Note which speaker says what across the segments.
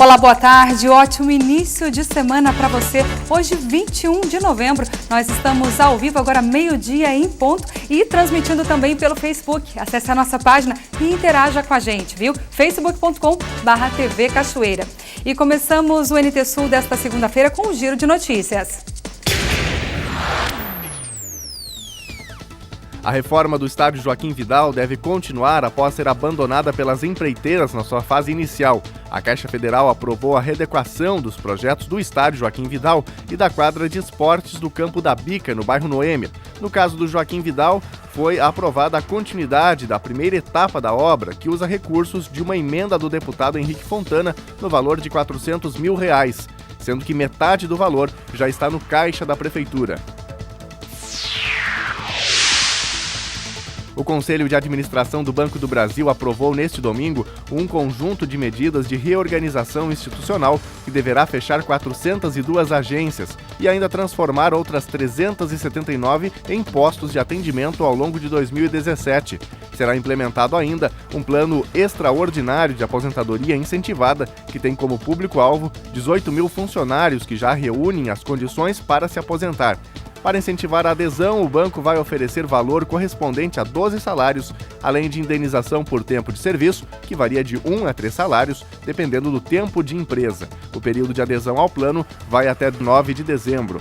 Speaker 1: Olá, boa tarde, ótimo início de semana para você. Hoje, 21 de novembro, nós estamos ao vivo agora meio-dia em ponto e transmitindo também pelo Facebook. Acesse a nossa página e interaja com a gente, viu? facebook.com/TV Cachoeira. E começamos o NT Sul desta segunda-feira com um giro de notícias.
Speaker 2: A reforma do estádio Joaquim Vidal deve continuar após ser abandonada pelas empreiteiras na sua fase inicial. A Caixa Federal aprovou a readequação dos projetos do estádio Joaquim Vidal e da quadra de esportes do Campo da Bica, no bairro Noêmia. No caso do Joaquim Vidal, foi aprovada a continuidade da primeira etapa da obra, que usa recursos de uma emenda do deputado Henrique Fontana no valor de R$400 mil, sendo que metade do valor já está no caixa da Prefeitura. O Conselho de Administração do Banco do Brasil aprovou neste domingo um conjunto de medidas de reorganização institucional que deverá fechar 402 agências e ainda transformar outras 379 em postos de atendimento ao longo de 2017. Será implementado ainda um plano extraordinário de aposentadoria incentivada que tem como público-alvo 18 mil funcionários que já reúnem as condições para se aposentar. Para incentivar a adesão, o banco vai oferecer valor correspondente a 12 salários, além de indenização por tempo de serviço, que varia de 1 a 3 salários, dependendo do tempo de empresa. O período de adesão ao plano vai até 9 de dezembro.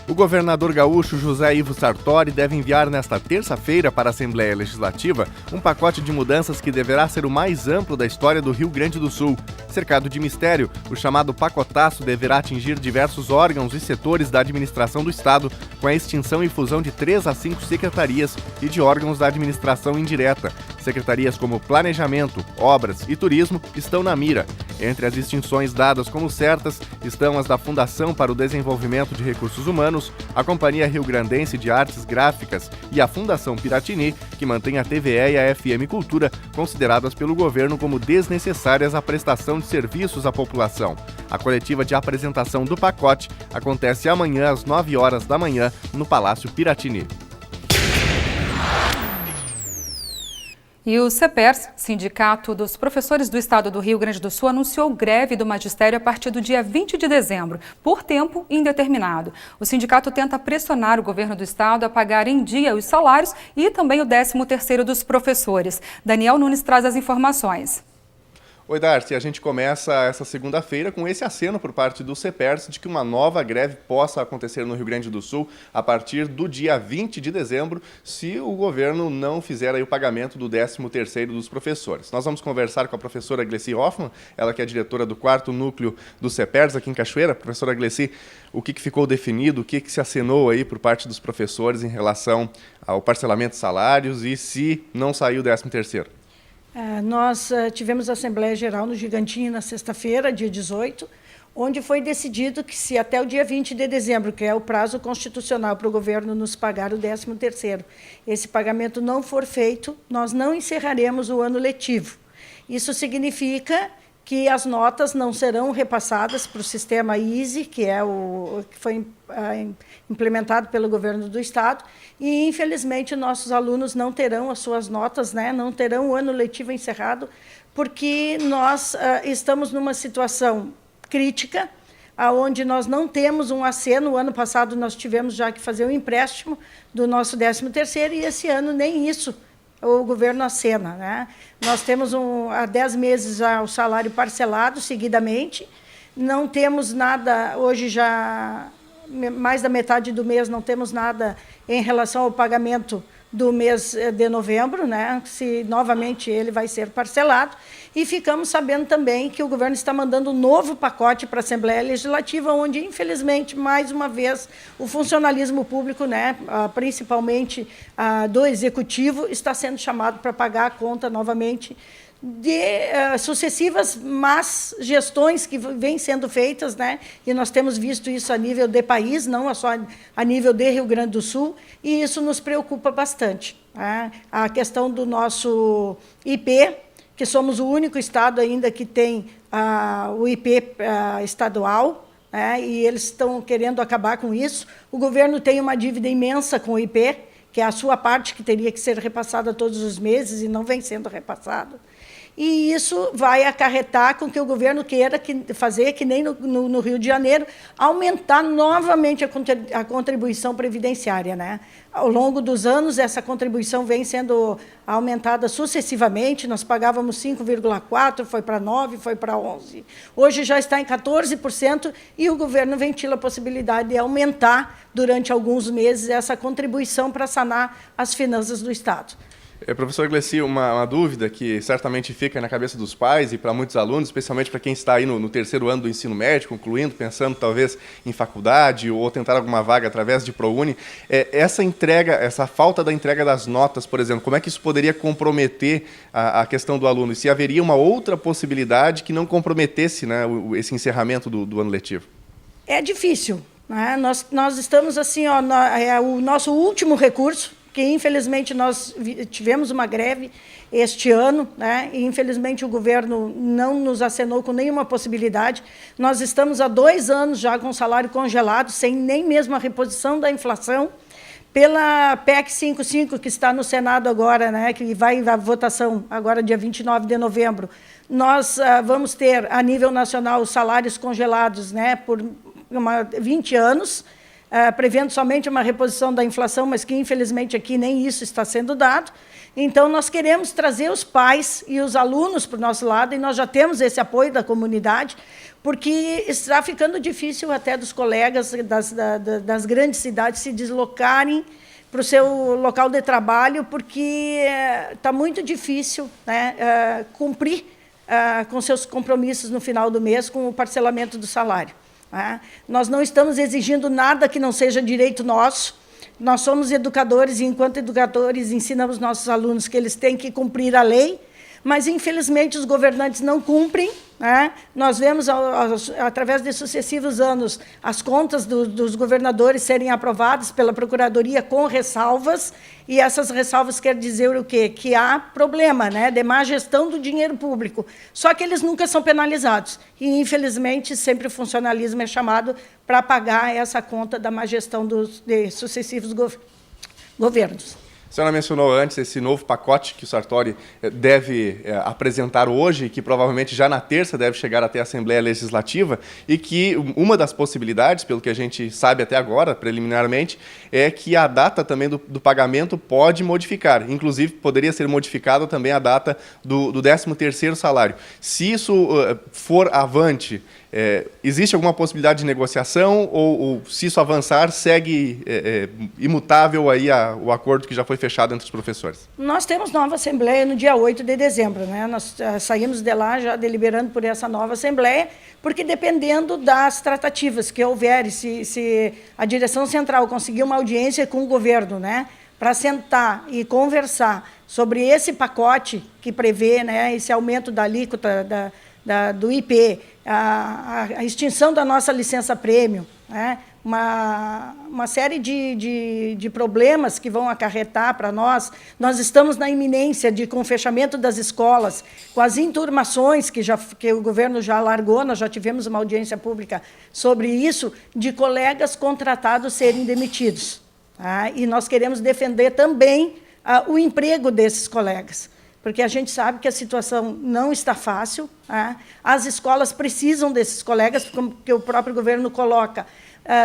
Speaker 2: O governador gaúcho José Ivo Sartori deve enviar nesta terça-feira para a Assembleia Legislativa um pacote de mudanças que deverá ser o mais amplo da história do Rio Grande do Sul. Cercado de mistério, o chamado pacotaço deverá atingir diversos órgãos e setores da administração do Estado, com a extinção e fusão de 3 a 5 secretarias e de órgãos da administração indireta. Secretarias como Planejamento, Obras e Turismo estão na mira. Entre as extinções dadas como certas estão as da Fundação para o Desenvolvimento de Recursos Humanos, a Companhia Rio Grandense de Artes Gráficas e a Fundação Piratini, que mantém a TVE e a FM Cultura, consideradas pelo governo como desnecessárias à prestação de serviços à população. A coletiva de apresentação do pacote acontece amanhã às 9 horas da manhã no Palácio Piratini.
Speaker 1: E o CEPERS, Sindicato dos Professores do Estado do Rio Grande do Sul, anunciou greve do magistério a partir do dia 20 de dezembro, por tempo indeterminado. O sindicato tenta pressionar o governo do estado a pagar em dia os salários e também o 13º dos professores. Daniel Nunes traz as informações.
Speaker 2: Oi, Darcy, a gente começa essa segunda-feira com esse aceno por parte do CEPERS de que uma nova greve possa acontecer no Rio Grande do Sul a partir do dia 20 de dezembro, se o governo não fizer aí o pagamento do 13º dos professores. Nós vamos conversar com a professora Gleci Hoffmann, ela que é diretora do 4º núcleo do CEPERS aqui em Cachoeira. Professora Gleci, o que ficou definido, o que se acenou aí por parte dos professores em relação ao parcelamento de salários e se não saiu o 13º?
Speaker 3: Nós tivemos a Assembleia Geral no Gigantinho na sexta-feira, dia 18, onde foi decidido que se até o dia 20 de dezembro, que é o prazo constitucional para o governo nos pagar o 13º, esse pagamento não for feito, nós não encerraremos o ano letivo. Isso significa que as notas não serão repassadas para o sistema EASY, que foi implementado pelo governo do Estado, e, infelizmente, nossos alunos não terão as suas notas, não terão o ano letivo encerrado, porque nós estamos numa situação crítica, onde nós não temos um aceno. O ano passado nós tivemos já que fazer um empréstimo do nosso 13º, e esse ano nem isso o governo acena. Nós temos há 10 meses já o salário parcelado seguidamente, não temos nada, hoje já mais da metade do mês não temos nada em relação ao pagamento do mês de novembro, se novamente ele vai ser parcelado, e ficamos sabendo também que o governo está mandando um novo pacote para a Assembleia Legislativa, onde, infelizmente, mais uma vez, o funcionalismo público, principalmente do Executivo, está sendo chamado para pagar a conta novamente de sucessivas más gestões que vêm sendo feitas, e nós temos visto isso a nível de país, não só a nível de Rio Grande do Sul, e isso nos preocupa bastante. A questão do nosso IP, que somos o único estado ainda que tem o IP estadual, e eles estão querendo acabar com isso. O governo tem uma dívida imensa com o IP, que é a sua parte que teria que ser repassada todos os meses e não vem sendo repassado. e isso vai acarretar com que o governo queira fazer, que nem no Rio de Janeiro, aumentar novamente a contribuição previdenciária, né? Ao longo dos anos, essa contribuição vem sendo aumentada sucessivamente, nós pagávamos 5,4%, foi para 9%, foi para 11%, hoje já está em 14%, e o governo ventila a possibilidade de aumentar, durante alguns meses, essa contribuição para sanar as finanças do Estado.
Speaker 2: Professor Glessi, uma dúvida que certamente fica na cabeça dos pais e para muitos alunos, especialmente para quem está aí no terceiro ano do ensino médio, concluindo, pensando talvez em faculdade ou tentar alguma vaga através de ProUni, essa entrega, essa falta da entrega das notas, por exemplo, como é que isso poderia comprometer a questão do aluno? E se haveria uma outra possibilidade que não comprometesse, né, esse encerramento do ano letivo?
Speaker 3: É difícil, né? Nós estamos assim, ó, é o nosso último recurso, que infelizmente nós tivemos uma greve este ano, né? E infelizmente o governo não nos acenou com nenhuma possibilidade. Nós estamos há 2 anos já com o salário congelado, sem nem mesmo a reposição da inflação. Pela PEC 55, que está no Senado agora, né, que vai à votação agora dia 29 de novembro, nós vamos ter, a nível nacional, salários congelados, né, por 20 anos, prevendo somente uma reposição da inflação, mas que, infelizmente, aqui nem isso está sendo dado. Então, nós queremos trazer os pais e os alunos para o nosso lado, e nós já temos esse apoio da comunidade, porque está ficando difícil até dos colegas das grandes cidades se deslocarem para o seu local de trabalho, porque está muito difícil, né, cumprir com seus compromissos no final do mês com o parcelamento do salário. Nós não estamos exigindo nada que não seja direito nosso. Nós somos educadores e, enquanto educadores, ensinamos nossos alunos que eles têm que cumprir a lei, mas, infelizmente, os governantes não cumprem, né? Nós vemos, através de sucessivos anos, as contas dos governadores serem aprovadas pela Procuradoria com ressalvas, e essas ressalvas querem dizer o quê? Que há problema, né, de má gestão do dinheiro público. Só que eles nunca são penalizados. E, infelizmente, sempre o funcionalismo é chamado para pagar essa conta da má gestão de sucessivos governos.
Speaker 2: A senhora mencionou antes esse novo pacote que o Sartori deve apresentar hoje, que provavelmente já na terça deve chegar até a Assembleia Legislativa, e que uma das possibilidades, pelo que a gente sabe até agora, preliminarmente, é que a data também do pagamento pode modificar. Inclusive, poderia ser modificada também a data do 13º salário. Se isso for avante, existe alguma possibilidade de negociação ou se isso avançar, segue imutável aí o acordo que já foi fechado entre os professores?
Speaker 3: Nós temos nova Assembleia no dia 8 de dezembro. Né? Nós saímos de lá já deliberando por essa nova Assembleia, porque dependendo das tratativas que houver, se a direção central conseguir uma audiência com o governo, né, para sentar e conversar sobre esse pacote que prevê, né, esse aumento da alíquota do IP, a extinção da nossa licença-prêmio, né, uma série de problemas que vão acarretar para nós. Nós estamos na iminência com o fechamento das escolas, com as enturmações que o governo já alargou, nós já tivemos uma audiência pública sobre isso, de colegas contratados serem demitidos. Tá? E nós queremos defender também o emprego desses colegas, porque a gente sabe que a situação não está fácil. Tá? As escolas precisam desses colegas, porque o próprio governo coloca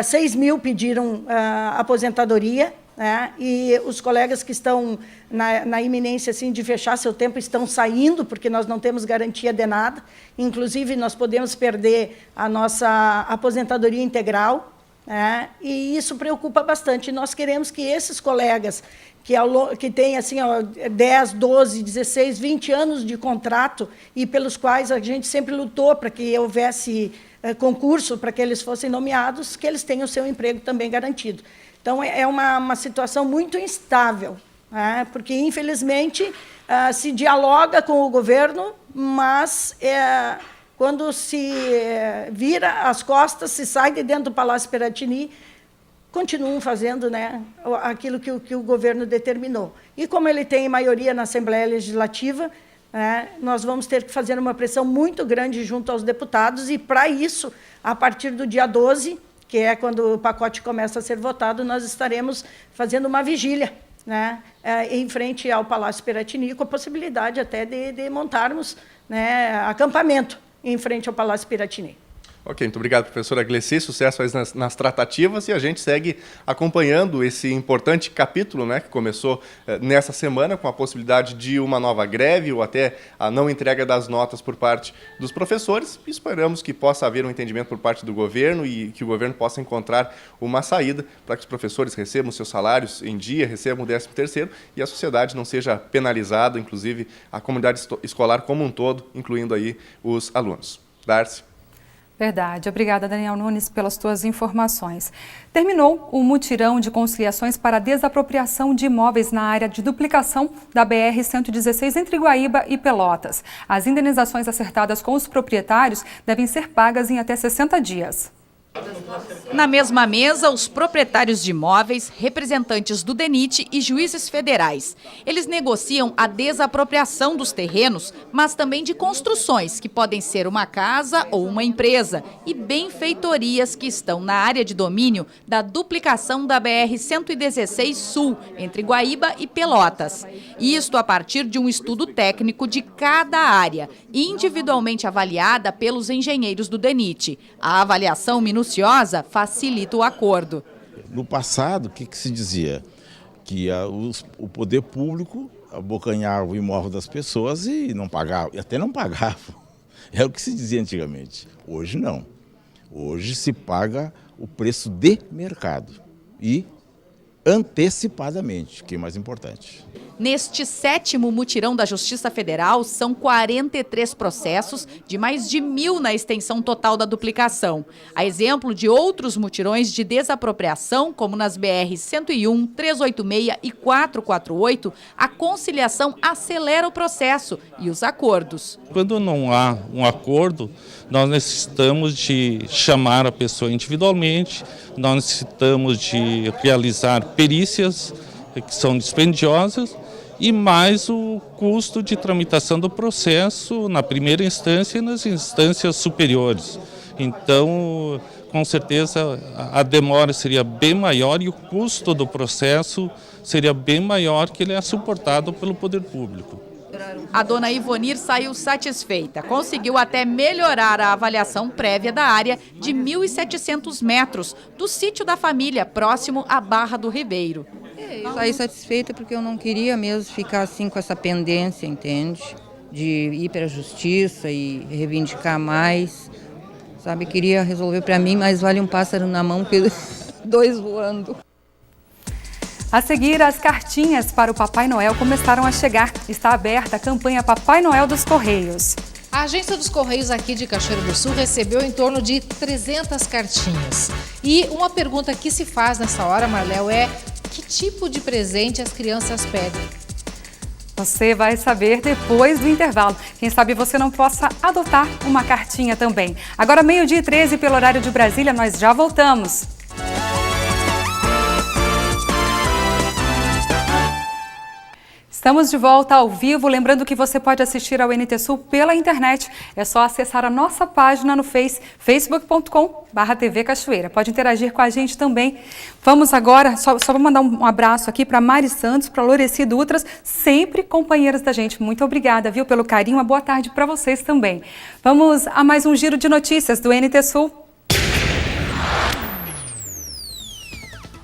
Speaker 3: 6 mil pediram aposentadoria, né? E os colegas que estão na iminência assim, de fechar seu tempo estão saindo, porque nós não temos garantia de nada. Inclusive, nós podemos perder a nossa aposentadoria integral, né? E isso preocupa bastante. Nós queremos que esses colegas que têm assim, 10, 12, 16, 20 anos de contrato e pelos quais a gente sempre lutou para que houvesse concurso para que eles fossem nomeados, que eles tenham o seu emprego também garantido. Então, é uma situação muito instável, né? Porque, infelizmente, se dialoga com o governo, mas quando se vira as costas, se sai de dentro do Palácio Piratini, continuam fazendo, né, aquilo que o governo determinou. E como ele tem maioria na Assembleia Legislativa, nós vamos ter que fazer uma pressão muito grande junto aos deputados, e, para isso, a partir do dia 12, que é quando o pacote começa a ser votado, nós estaremos fazendo uma vigília né, em frente ao Palácio Piratini, com a possibilidade até de montarmos, né, acampamento em frente ao Palácio Piratini.
Speaker 2: Ok, muito obrigado, professora Glessi. Sucesso aí nas tratativas, e a gente segue acompanhando esse importante capítulo, né, que começou nessa semana com a possibilidade de uma nova greve ou até a não entrega das notas por parte dos professores. Esperamos que possa haver um entendimento por parte do governo e que o governo possa encontrar uma saída para que os professores recebam seus salários em dia, recebam o 13º e a sociedade não seja penalizada, inclusive a comunidade escolar como um todo, incluindo aí os alunos. Darcy.
Speaker 1: Verdade. Obrigada, Daniel Nunes, pelas tuas informações. Terminou o mutirão de conciliações para a desapropriação de imóveis na área de duplicação da BR-116 entre Guaíba e Pelotas. As indenizações acertadas com os proprietários devem ser pagas em até 60 dias.
Speaker 4: Na mesma mesa, os proprietários de imóveis, representantes do DENIT e juízes federais. Eles negociam a desapropriação dos terrenos, mas também de construções, que podem ser uma casa ou uma empresa, e benfeitorias que estão na área de domínio da duplicação da BR-116 Sul, entre Guaíba e Pelotas. Isto a partir de um estudo técnico de cada área, individualmente avaliada pelos engenheiros do DENIT. A avaliação minuciosa facilita o acordo.
Speaker 5: No passado, o que se dizia? Que o poder público abocanhava o imóvel das pessoas e não pagava, e até não pagava. É o que se dizia antigamente. Hoje não. Hoje se paga o preço de mercado e antecipadamente, que é mais importante.
Speaker 4: Neste 7º mutirão da Justiça Federal, são 43 processos de mais de 1.000 na extensão total da duplicação. A exemplo de outros mutirões de desapropriação, como nas BR-101, 386 e 448, a conciliação acelera o processo e os acordos.
Speaker 6: Quando não há um acordo, nós necessitamos de chamar a pessoa individualmente, nós necessitamos de realizar perícias que são dispendiosas e mais o custo de tramitação do processo na primeira instância e nas instâncias superiores. Então, com certeza, a demora seria bem maior e o custo do processo seria bem maior que ele é suportado pelo poder público.
Speaker 4: A dona Ivonir saiu satisfeita. Conseguiu até melhorar a avaliação prévia da área de 1.700 metros do sítio da família, próximo à Barra do Ribeiro.
Speaker 7: Eu saí satisfeita porque eu não queria mesmo ficar assim com essa pendência, entende? De ir para a justiça e reivindicar mais, sabe? Queria resolver para mim, mas vale um pássaro na mão que 2 voando.
Speaker 1: A seguir, as cartinhas para o Papai Noel começaram a chegar. Está aberta a campanha Papai Noel dos Correios.
Speaker 8: A agência dos Correios aqui de Cachoeira do Sul recebeu em torno de 300 cartinhas. E uma pergunta que se faz nessa hora, Marléo, é: que tipo de presente as crianças pedem?
Speaker 1: Você vai saber depois do intervalo. Quem sabe você não possa adotar uma cartinha também. Agora, 12h13 pelo horário de Brasília, nós já voltamos. Estamos de volta ao vivo, lembrando que você pode assistir ao NT Sul pela internet. É só acessar a nossa página no facebook.com/TV Cachoeira. Pode interagir com a gente também. Vamos agora, só vou mandar um abraço aqui para Mari Santos, para Loreci Dutras, sempre companheiras da gente. Muito obrigada, viu, pelo carinho. Uma boa tarde para vocês também. Vamos a mais um giro de notícias do NT Sul.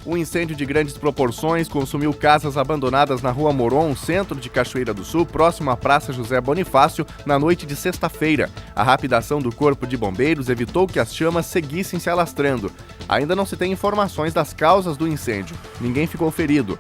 Speaker 2: Um incêndio de grandes proporções consumiu casas abandonadas na Rua Moron, centro de Cachoeira do Sul, próximo à Praça José Bonifácio, na noite de sexta-feira. A rápida ação do Corpo de Bombeiros evitou que as chamas seguissem se alastrando. Ainda não se tem informações das causas do incêndio. Ninguém ficou ferido.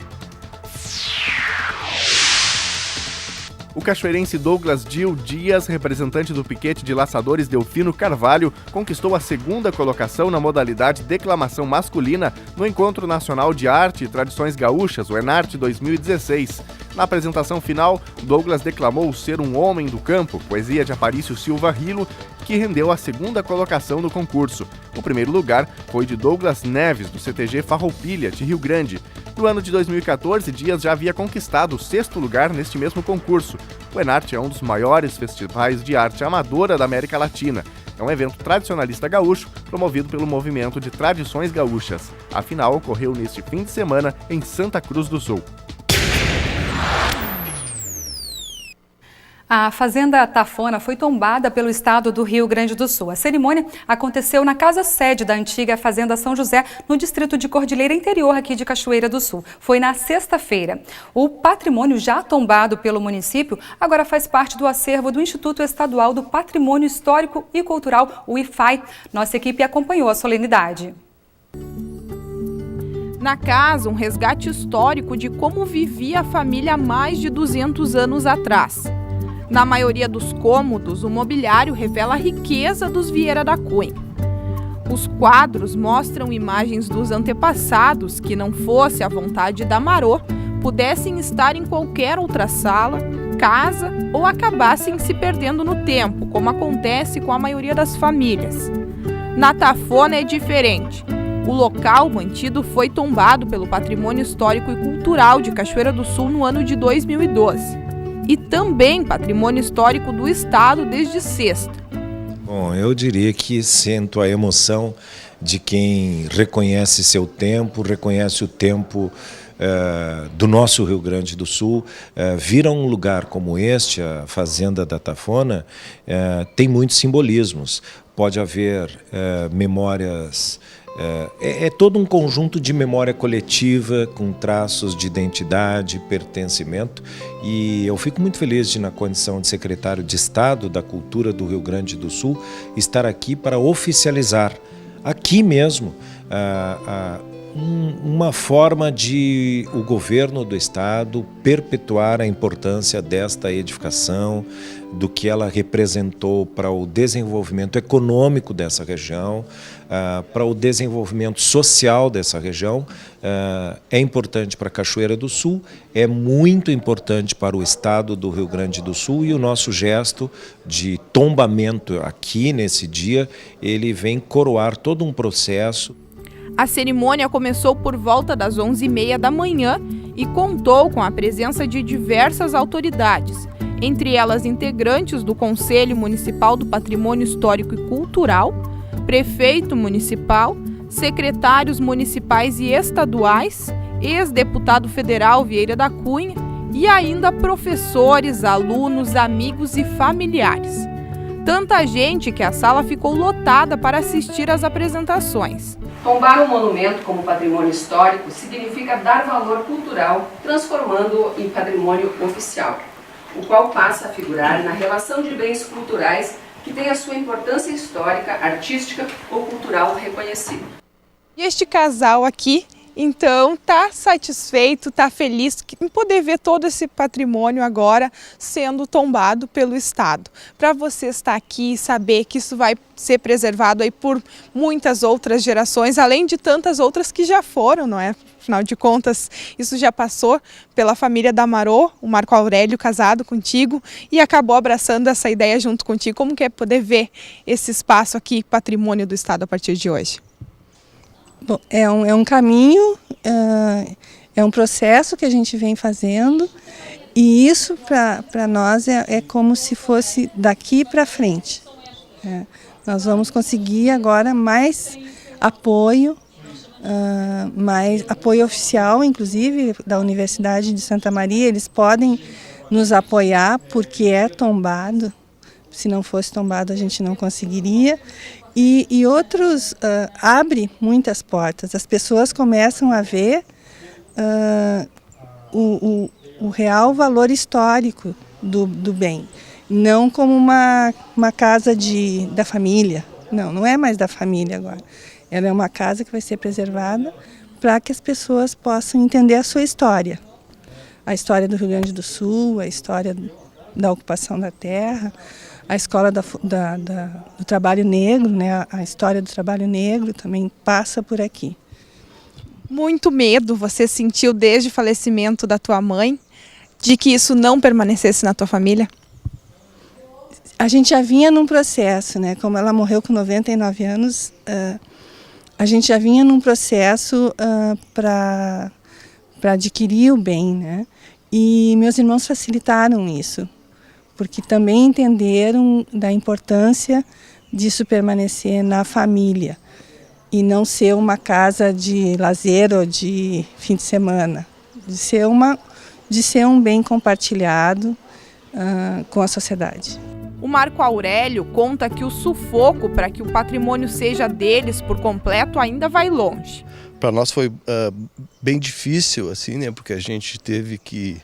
Speaker 2: O cachoeirense Douglas Gil Dias, representante do piquete de laçadores Delfino Carvalho, conquistou a 2ª colocação na modalidade declamação masculina no Encontro Nacional de Arte e Tradições Gaúchas, o ENARTE 2016. Na apresentação final, Douglas declamou Ser um Homem do Campo, poesia de Aparício Silva Rilo, que rendeu a 2ª colocação no concurso. O primeiro lugar foi de Douglas Neves, do CTG Farroupilha, de Rio Grande. No ano de 2014, Dias já havia conquistado o 6º lugar neste mesmo concurso. O ENARTE é um dos maiores festivais de arte amadora da América Latina. É um evento tradicionalista gaúcho, promovido pelo Movimento de Tradições Gaúchas. A final ocorreu neste fim de semana em Santa Cruz do Sul.
Speaker 1: A Fazenda Tafona foi tombada pelo estado do Rio Grande do Sul. A cerimônia aconteceu na casa-sede da antiga Fazenda São José, no distrito de Cordilheira Interior, aqui de Cachoeira do Sul. Foi na sexta-feira. O patrimônio já tombado pelo município agora faz parte do acervo do Instituto Estadual do Patrimônio Histórico e Cultural, o IFAI. Nossa equipe acompanhou a solenidade.
Speaker 9: Na casa, um resgate histórico de como vivia a família há mais de 200 anos atrás. Na maioria dos cômodos, o mobiliário revela a riqueza dos Vieira da Cunha. Os quadros mostram imagens dos antepassados que, não fosse a vontade da Marô, pudessem estar em qualquer outra sala, casa ou acabassem se perdendo no tempo, como acontece com a maioria das famílias. Na Tafona é diferente. O local mantido foi tombado pelo Patrimônio Histórico e Cultural de Cachoeira do Sul no ano de 2012. E também patrimônio histórico do estado desde sexta.
Speaker 10: Bom, eu diria que sinto a emoção de quem reconhece seu tempo, reconhece o tempo do nosso Rio Grande do Sul. Vir a um lugar como este, a Fazenda da Tafona, tem muitos simbolismos. Pode haver memórias... É todo um conjunto de memória coletiva com traços de identidade, pertencimento, e eu fico muito feliz de, na condição de secretário de Estado da Cultura do Rio Grande do Sul, estar aqui para oficializar, aqui mesmo, uma forma de o governo do Estado perpetuar a importância desta edificação, do que ela representou para o desenvolvimento econômico dessa região, para o desenvolvimento social dessa região. É importante para Cachoeira do Sul, é muito importante para o estado do Rio Grande do Sul, e o nosso gesto de tombamento aqui nesse dia, ele vem coroar todo um processo.
Speaker 9: A cerimônia começou por volta das 11h30 da manhã e contou com a presença de diversas autoridades, entre elas integrantes do Conselho Municipal do Patrimônio Histórico e Cultural, prefeito municipal, secretários municipais e estaduais, ex-deputado federal Vieira da Cunha e ainda professores, alunos, amigos e familiares. Tanta gente que a sala ficou lotada para assistir às apresentações.
Speaker 11: Tombar um monumento como patrimônio histórico significa dar valor cultural, transformando-o em patrimônio oficial, o qual passa a figurar na relação de bens culturais que tem a sua importância histórica, artística ou cultural reconhecida.
Speaker 9: E este casal aqui, então, está satisfeito, está feliz em poder ver todo esse patrimônio agora sendo tombado pelo Estado. Para você estar aqui e saber que isso vai ser preservado aí por muitas outras gerações, além de tantas outras que já foram, não é? Afinal de contas, isso já passou pela família da Marô, o Marco Aurélio um contigo, e acabou abraçando essa ideia junto contigo. Como que é poder ver esse espaço aqui, patrimônio do Estado, a partir de hoje?
Speaker 12: Bom, é um caminho, é um processo que a gente vem fazendo, e isso para nós é como se fosse daqui para frente. Nós vamos conseguir agora mais apoio oficial, inclusive da Universidade de Santa Maria. Eles podem nos apoiar porque é tombado. Se não fosse tombado, a gente não conseguiria. E outros abre muitas portas. As pessoas começam a ver o real valor histórico do bem. Não como uma casa da família. Não é mais da família agora. Ela é uma casa que vai ser preservada para que as pessoas possam entender a sua história. A história do Rio Grande do Sul, a história da ocupação da terra, a escola do trabalho negro, né? A história do trabalho negro também passa por aqui.
Speaker 9: Muito medo você sentiu desde o falecimento da tua mãe, de que isso não permanecesse na tua família?
Speaker 12: A gente já vinha num processo, né? Como ela morreu com 99 anos, a gente já vinha num processo para adquirir o bem, né? E meus irmãos facilitaram isso, porque também entenderam da importância disso permanecer na família e não ser uma casa de lazer ou de fim de semana, de ser um bem compartilhado com a sociedade.
Speaker 9: O Marco Aurélio conta que o sufoco para que o patrimônio seja deles por completo ainda vai longe.
Speaker 13: Para nós foi bem difícil, assim, né? Porque a gente teve que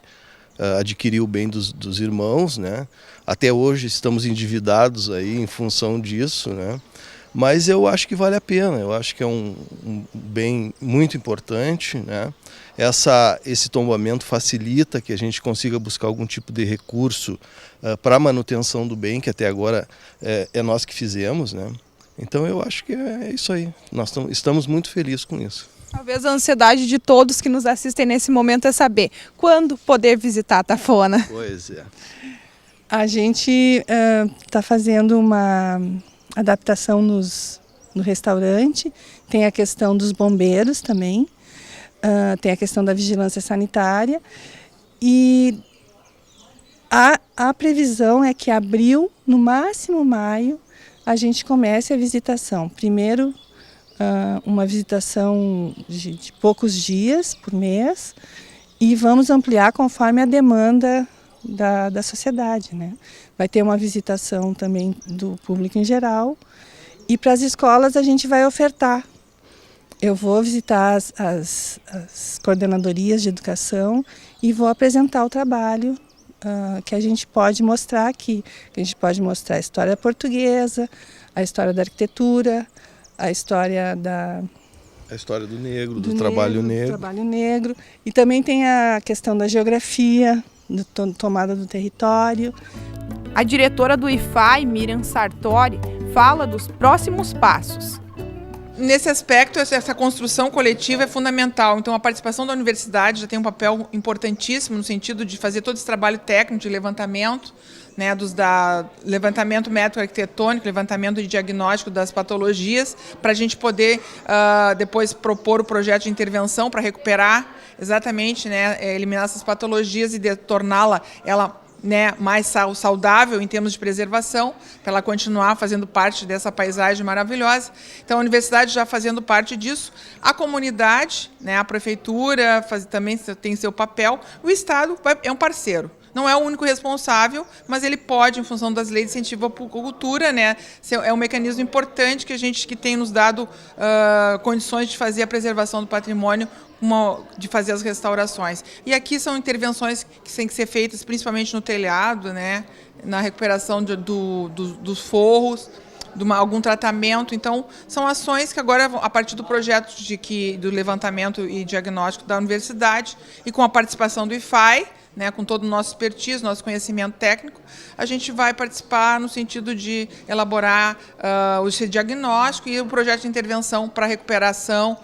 Speaker 13: adquirir o bem dos irmãos, né? Até hoje estamos endividados aí em função disso, né? Mas eu acho que vale a pena, eu acho que é um bem muito importante, né? Esse tombamento facilita que a gente consiga buscar algum tipo de recurso para a manutenção do bem, que até agora é nós que fizemos, né? Então eu acho que é isso aí, nós estamos muito felizes com isso.
Speaker 9: Talvez a ansiedade de todos que nos assistem nesse momento é saber quando poder visitar a Tafona.
Speaker 13: Pois é.
Speaker 12: A gente está fazendo uma adaptação no restaurante, tem a questão dos bombeiros também, tem a questão da vigilância sanitária e a previsão é que abril, no máximo maio, a gente comece a visitação. Primeiro, uma visitação de poucos dias por mês e vamos ampliar conforme a demanda da sociedade, né? Vai ter uma visitação também do público em geral e para as escolas a gente vai ofertar. Eu vou visitar as coordenadorias de educação e vou apresentar o trabalho que a gente pode mostrar aqui. A gente pode mostrar a história portuguesa, a história da arquitetura, a história
Speaker 13: do negro, do trabalho negro.
Speaker 12: Do trabalho negro. E também tem a questão da geografia, da tomada do território.
Speaker 9: A diretora do IFAI, Miriam Sartori, fala dos próximos passos.
Speaker 14: Nesse aspecto, essa construção coletiva é fundamental. Então, a participação da universidade já tem um papel importantíssimo no sentido de fazer todo esse trabalho técnico de levantamento, né, levantamento métrico-arquitetônico, levantamento de diagnóstico das patologias, para a gente poder depois propor o projeto de intervenção para recuperar exatamente, né, eliminar essas patologias e torná-la mais saudável em termos de preservação, para ela continuar fazendo parte dessa paisagem maravilhosa. Então, a universidade já fazendo parte disso, a comunidade, né, a prefeitura também tem seu papel, o Estado é um parceiro. Não é o único responsável, mas ele pode, em função das leis de incentivo à cultura, né, é um mecanismo importante que tem nos dado condições de fazer a preservação do patrimônio, de fazer as restaurações. E aqui são intervenções que têm que ser feitas principalmente no telhado, né, na recuperação dos forros, algum tratamento. Então, são ações que agora, a partir do projeto do levantamento e diagnóstico da universidade e com a participação do IFAI, né, com todo o nosso expertise, nosso conhecimento técnico, a gente vai participar no sentido de elaborar o diagnóstico e o projeto de intervenção para a recuperação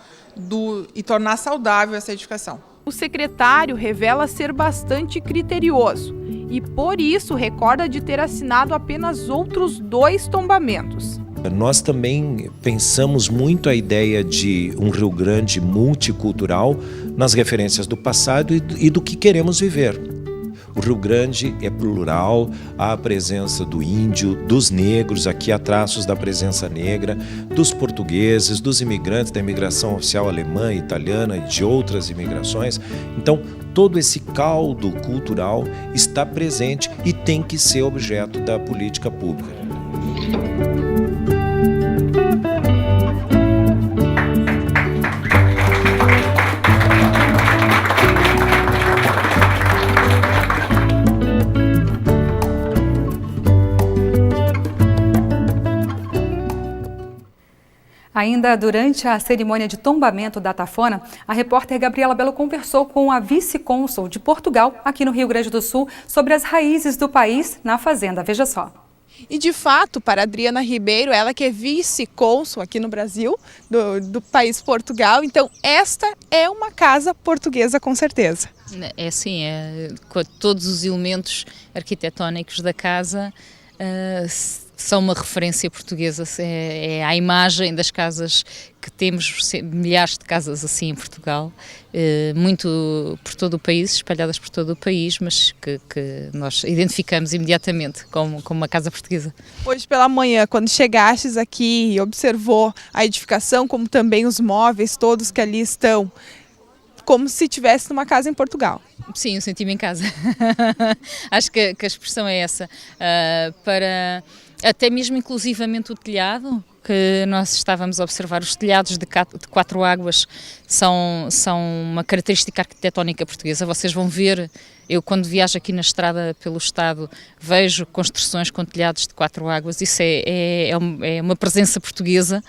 Speaker 14: e tornar saudável essa edificação.
Speaker 9: O secretário revela ser bastante criterioso e, por isso, recorda de ter assinado apenas outros 2 tombamentos.
Speaker 10: Nós também pensamos muito a ideia de um Rio Grande multicultural nas referências do passado e do que queremos viver. O Rio Grande é plural, há a presença do índio, dos negros, aqui há traços da presença negra, dos portugueses, dos imigrantes, da imigração oficial alemã, italiana e de outras imigrações. Então, todo esse caldo cultural está presente e tem que ser objeto da política pública.
Speaker 1: Ainda durante a cerimônia de tombamento da Tafona, a repórter Gabriela Belo conversou com a vice-cônsul de Portugal, aqui no Rio Grande do Sul, sobre as raízes do país na fazenda. Veja só.
Speaker 9: E de fato, para Adriana Ribeiro, ela que é vice-cônsul aqui no Brasil, do país Portugal, então esta é uma casa portuguesa com certeza.
Speaker 15: É sim, todos os elementos arquitetónicos da casa são uma referência portuguesa, é a imagem das casas que temos, milhares de casas assim em Portugal, muito por todo o país, espalhadas por todo o país, mas que nós identificamos imediatamente como uma casa portuguesa.
Speaker 9: Hoje pela manhã, quando chegastes aqui e observou a edificação, como também os móveis todos que ali estão, como se estivesse numa casa em Portugal.
Speaker 15: Sim, eu senti-me em casa. Acho que a expressão é essa. Para até mesmo inclusivamente o telhado, que nós estávamos a observar, os telhados de 4 águas são uma característica arquitetónica portuguesa. Vocês vão ver, eu quando viajo aqui na estrada pelo estado, vejo construções com telhados de 4 águas, isso é uma presença portuguesa,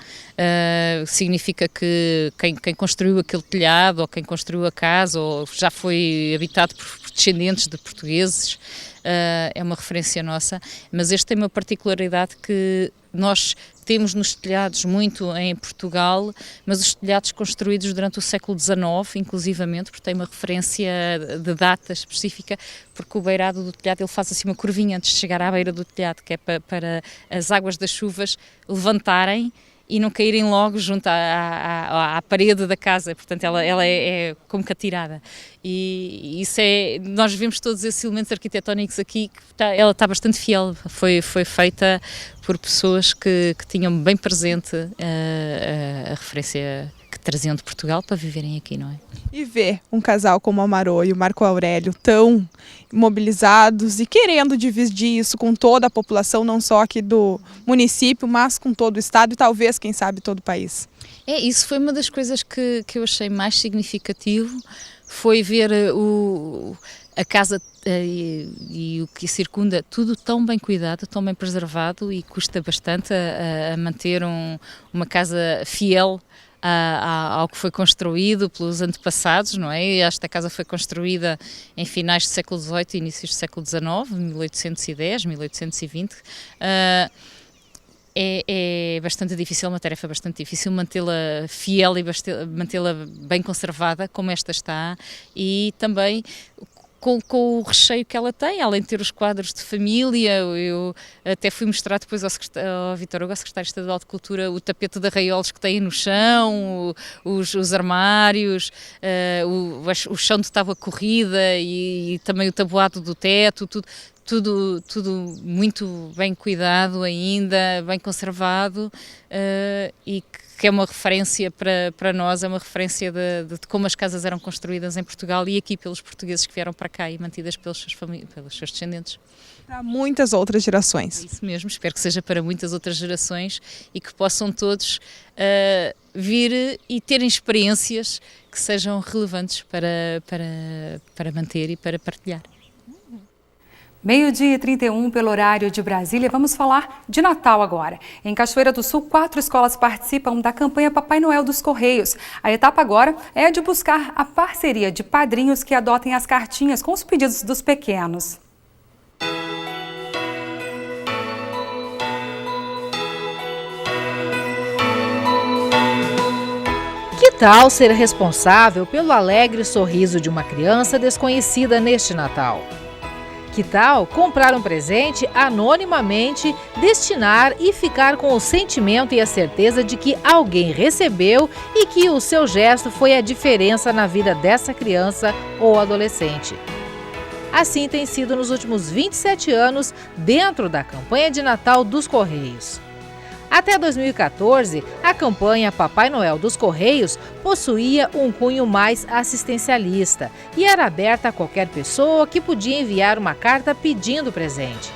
Speaker 15: significa que quem construiu aquele telhado, ou quem construiu a casa, ou já foi habitado por descendentes de portugueses, é uma referência nossa, mas este tem uma particularidade que nós temos nos telhados muito em Portugal, mas os telhados construídos durante o século XIX, inclusivamente, porque tem uma referência de data específica, porque o beirado do telhado ele faz assim uma curvinha antes de chegar à beira do telhado, que é para as águas das chuvas levantarem e não caírem logo junto à parede da casa, portanto ela é como que atirada. E isso nós vemos todos esses elementos arquitetónicos aqui, que ela está bastante fiel, foi feita por pessoas que tinham bem presente a referência que traziam de Portugal para viverem aqui, não é?
Speaker 9: E ver um casal como a Marô e o Marco Aurélio tão mobilizados e querendo dividir isso com toda a população, não só aqui do município, mas com todo o estado e talvez, quem sabe, todo o país.
Speaker 15: Isso foi uma das coisas que eu achei mais significativo, foi ver a casa e o que circunda, tudo tão bem cuidado, tão bem preservado, e custa bastante a manter uma casa fiel ao que foi construído pelos antepassados, não é? Esta casa foi construída em finais do século XVIII e inícios do século XIX, 1810, 1820. É bastante difícil, uma tarefa bastante difícil, mantê-la fiel e mantê-la bem conservada, como esta está, e também com o recheio que ela tem, além de ter os quadros de família. Eu até fui mostrar depois ao Vítor Hugo, ao secretário estadual de Cultura, o tapete de arraiolos que tem no chão, os armários, o chão de tábua corrida e também o tabuado do teto, tudo muito bem cuidado ainda, bem conservado, e que é uma referência para nós, é uma referência de como as casas eram construídas em Portugal e aqui pelos portugueses que vieram para cá e mantidas pelos seus descendentes.
Speaker 9: Para muitas outras gerações.
Speaker 15: É isso mesmo, espero que seja para muitas outras gerações e que possam todos vir e terem experiências que sejam relevantes para manter e para partilhar.
Speaker 1: 12h31 pelo horário de Brasília. Vamos falar de Natal agora. Em Cachoeira do Sul, 4 escolas participam da campanha Papai Noel dos Correios. A etapa agora é de buscar a parceria de padrinhos que adotem as cartinhas com os pedidos dos pequenos.
Speaker 8: Que tal ser responsável pelo alegre sorriso de uma criança desconhecida neste Natal? Que tal comprar um presente anonimamente, destinar e ficar com o sentimento e a certeza de que alguém recebeu e que o seu gesto foi a diferença na vida dessa criança ou adolescente? Assim tem sido nos últimos 27 anos dentro da campanha de Natal dos Correios. Até 2014, a campanha Papai Noel dos Correios possuía um cunho mais assistencialista e era aberta a qualquer pessoa que podia enviar uma carta pedindo presente.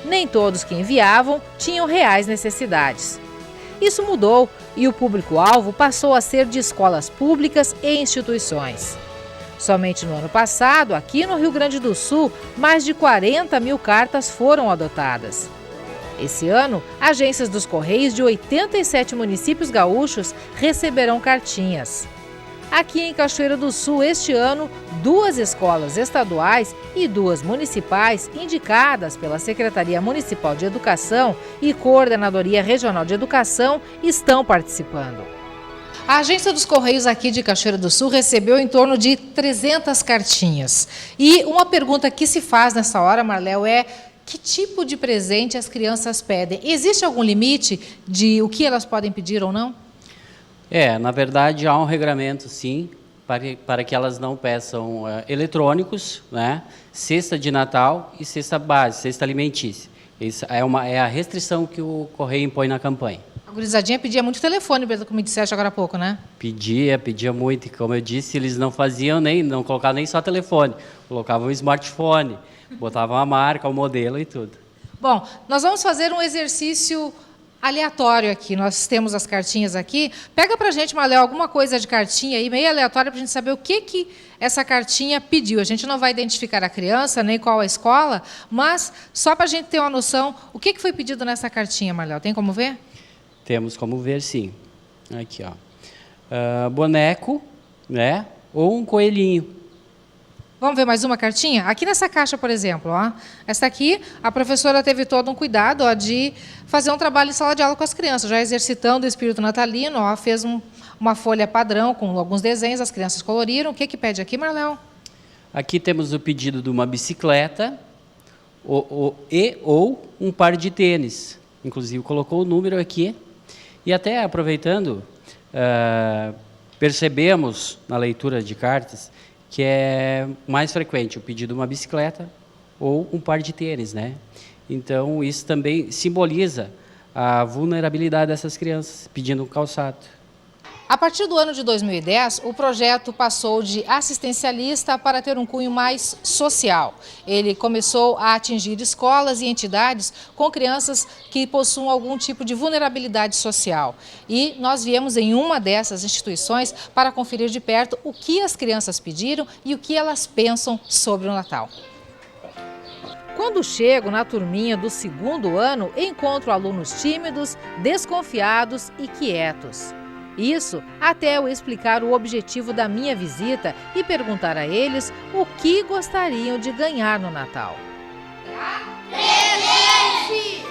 Speaker 8: Nem todos que enviavam tinham reais necessidades. Isso mudou e o público-alvo passou a ser de escolas públicas e instituições. Somente no ano passado, aqui no Rio Grande do Sul, mais de 40 mil cartas foram adotadas. Esse ano, agências dos Correios de 87 municípios gaúchos receberão cartinhas. Aqui em Cachoeira do Sul, este ano, 2 escolas estaduais e 2 municipais, indicadas pela Secretaria Municipal de Educação e Coordenadoria Regional de Educação, estão participando. A agência dos Correios aqui de Cachoeira do Sul recebeu em torno de 300 cartinhas. E uma pergunta que se faz nessa hora, Marléo, é: que tipo de presente as crianças pedem? Existe algum limite de o que elas podem pedir ou não?
Speaker 16: Na verdade, há um regramento, sim, para que elas não peçam eletrônicos, né? Cesta de Natal e cesta base, cesta alimentícia. Isso é a restrição que o Correio impõe na campanha.
Speaker 8: A gurizadinha pedia muito telefone, pelo que me disseste agora há pouco, né?
Speaker 16: Pedia muito. E como eu disse, eles não faziam não colocavam nem só telefone. Colocavam um smartphone, botavam a marca, o modelo e tudo.
Speaker 8: Bom, nós vamos fazer um exercício aleatório aqui. Nós temos as cartinhas aqui. Pega pra gente, Marléo, alguma coisa de cartinha aí, meio aleatória, pra gente saber o que essa cartinha pediu. A gente não vai identificar a criança, nem qual a escola, mas só pra gente ter uma noção, o que foi pedido nessa cartinha, Marléo? Tem como ver?
Speaker 16: Temos como ver, sim. Aqui, ó. Boneco, né? Ou um coelhinho.
Speaker 8: Vamos ver mais uma cartinha? Aqui nessa caixa, por exemplo, ó, essa aqui, a professora teve todo um cuidado de fazer um trabalho em sala de aula com as crianças, já exercitando o espírito natalino, ó, fez uma folha padrão com alguns desenhos, as crianças coloriram. O que pede aqui, Marléo?
Speaker 16: Aqui temos o pedido de uma bicicleta ou um par de tênis. Inclusive, colocou o número aqui. E até aproveitando, percebemos na leitura de cartas que é mais frequente o pedido de uma bicicleta ou um par de tênis, né? Então, isso também simboliza a vulnerabilidade dessas crianças, pedindo um calçado.
Speaker 8: A partir do ano de 2010, o projeto passou de assistencialista para ter um cunho mais social. Ele começou a atingir escolas e entidades com crianças que possuem algum tipo de vulnerabilidade social. E nós viemos em uma dessas instituições para conferir de perto o que as crianças pediram e o que elas pensam sobre o Natal. Quando chego na turminha do 2º ano, encontro alunos tímidos, desconfiados e quietos. Isso até eu explicar o objetivo da minha visita e perguntar a eles o que gostariam de ganhar no Natal. Presente!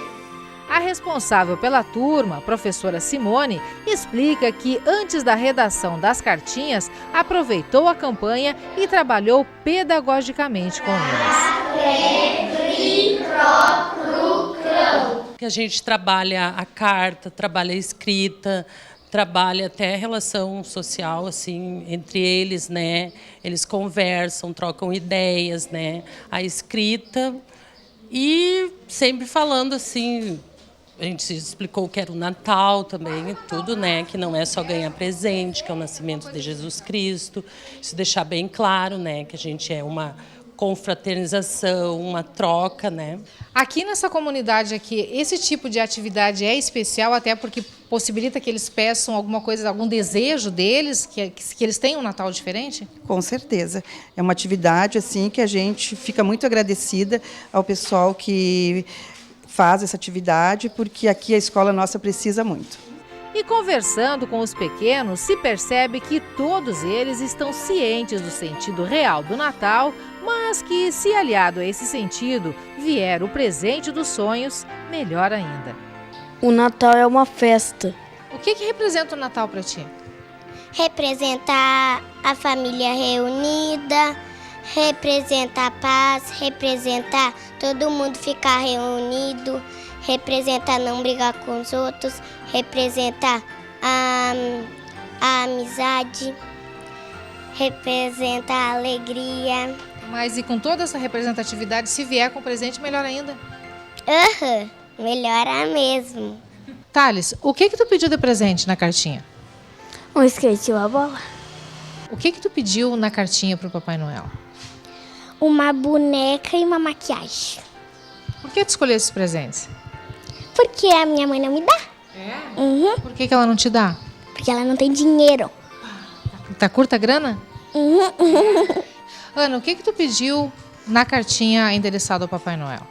Speaker 8: A responsável pela turma, a professora Simone, explica que antes da redação das cartinhas, aproveitou a campanha e trabalhou pedagogicamente com eles.
Speaker 17: Que a gente trabalha a carta, trabalha a escrita, trabalha até a relação social, assim, entre eles, né? Eles conversam, trocam ideias, né? A escrita e sempre falando assim, a gente explicou que era o Natal também, tudo, né? Que não é só ganhar presente, que é o nascimento de Jesus Cristo. Isso deixar bem claro, né? Que a gente é uma confraternização, uma troca, né?
Speaker 8: Aqui nessa comunidade aqui, esse tipo de atividade é especial até porque possibilita que eles peçam alguma coisa, algum desejo deles, que eles tenham um Natal diferente?
Speaker 18: Com certeza. É uma atividade assim que a gente fica muito agradecida ao pessoal que faz essa atividade, porque aqui a escola nossa precisa muito.
Speaker 8: E conversando com os pequenos, se percebe que todos eles estão cientes do sentido real do Natal, mas que, se aliado a esse sentido, vier o presente dos sonhos, melhor ainda.
Speaker 19: O Natal é uma festa.
Speaker 8: O que representa o Natal para ti?
Speaker 20: Representa a família reunida, representa a paz, representa todo mundo ficar reunido, representa não brigar com os outros, representa a amizade, representa a alegria.
Speaker 8: Mas e com toda essa representatividade, se vier com presente, melhor ainda?
Speaker 20: Melhora mesmo.
Speaker 8: Thales, o que tu pediu de presente na cartinha?
Speaker 19: Um skate e uma bola.
Speaker 8: O que tu pediu na cartinha para o Papai Noel?
Speaker 20: Uma boneca e uma maquiagem.
Speaker 8: Por que tu escolheu esses presentes?
Speaker 20: Porque a minha mãe não me dá.
Speaker 8: É?
Speaker 20: Uhum.
Speaker 8: Por que ela não te dá?
Speaker 20: Porque ela não tem dinheiro.
Speaker 8: Tá curta a grana?
Speaker 20: Uhum.
Speaker 8: Ana, o que tu pediu na cartinha endereçada ao Papai Noel?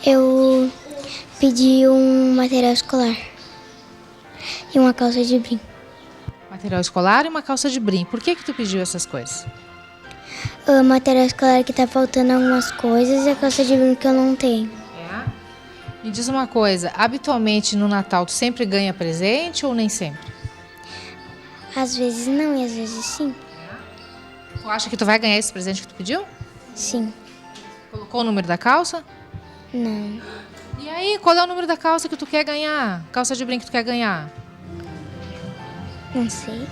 Speaker 20: Eu pedi um material escolar e uma calça de brim.
Speaker 8: Material escolar e uma calça de brim. Por que tu pediu essas coisas?
Speaker 20: O material escolar que tá faltando algumas coisas e a calça de brim que eu não tenho.
Speaker 8: Me diz uma coisa, habitualmente no Natal tu sempre ganha presente ou nem sempre?
Speaker 20: Às vezes não e às vezes sim.
Speaker 8: Tu acha que tu vai ganhar esse presente que tu pediu?
Speaker 20: Sim.
Speaker 8: Colocou o número da calça?
Speaker 20: Não.
Speaker 8: E aí, qual é o número da calça que tu quer ganhar? Calça de brim que tu quer ganhar?
Speaker 20: Não sei.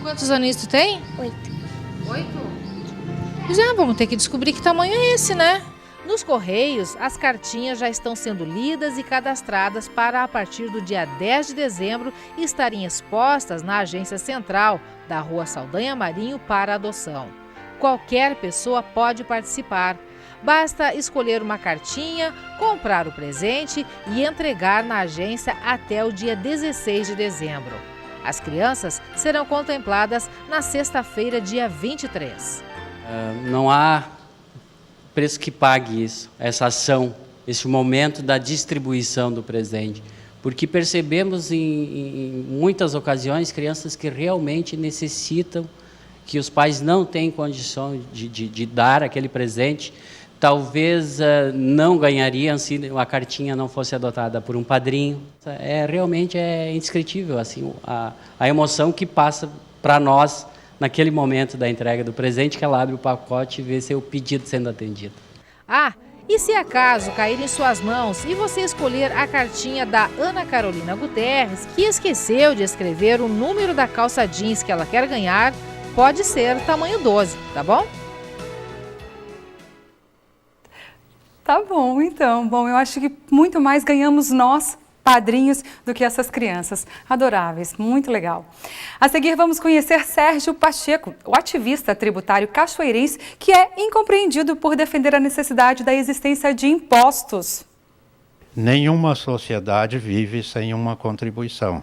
Speaker 8: Quantos aninhos tu tem?
Speaker 20: 8.
Speaker 8: 8? Pois é, vamos ter que descobrir que tamanho é esse, né? Nos Correios, as cartinhas já estão sendo lidas e cadastradas para, a partir do dia 10 de dezembro, estarem expostas na agência central da Rua Saldanha Marinho para adoção. Qualquer pessoa pode participar. Basta escolher uma cartinha, comprar o presente e entregar na agência até o dia 16 de dezembro. As crianças serão contempladas na sexta-feira, dia 23.
Speaker 16: Não há preço que pague isso, essa ação, esse momento da distribuição do presente. Porque percebemos em muitas ocasiões crianças que realmente necessitam, que os pais não têm condição de dar aquele presente, talvez não ganhariam se a cartinha não fosse adotada por um padrinho. Realmente é indescritível assim, a emoção que passa para nós naquele momento da entrega do presente, que ela abre o pacote e vê seu pedido sendo atendido.
Speaker 8: E se acaso cair em suas mãos e você escolher a cartinha da Ana Carolina Guterres, que esqueceu de escrever o número da calça jeans que ela quer ganhar, pode ser tamanho 12, tá bom?
Speaker 1: Tá bom, então. Bom, eu acho que muito mais ganhamos nós, padrinhos, do que essas crianças. Adoráveis, muito legal. A seguir, vamos conhecer Sérgio Pacheco, o ativista tributário cachoeirense, que é incompreendido por defender a necessidade da existência de impostos.
Speaker 21: Nenhuma sociedade vive sem uma contribuição.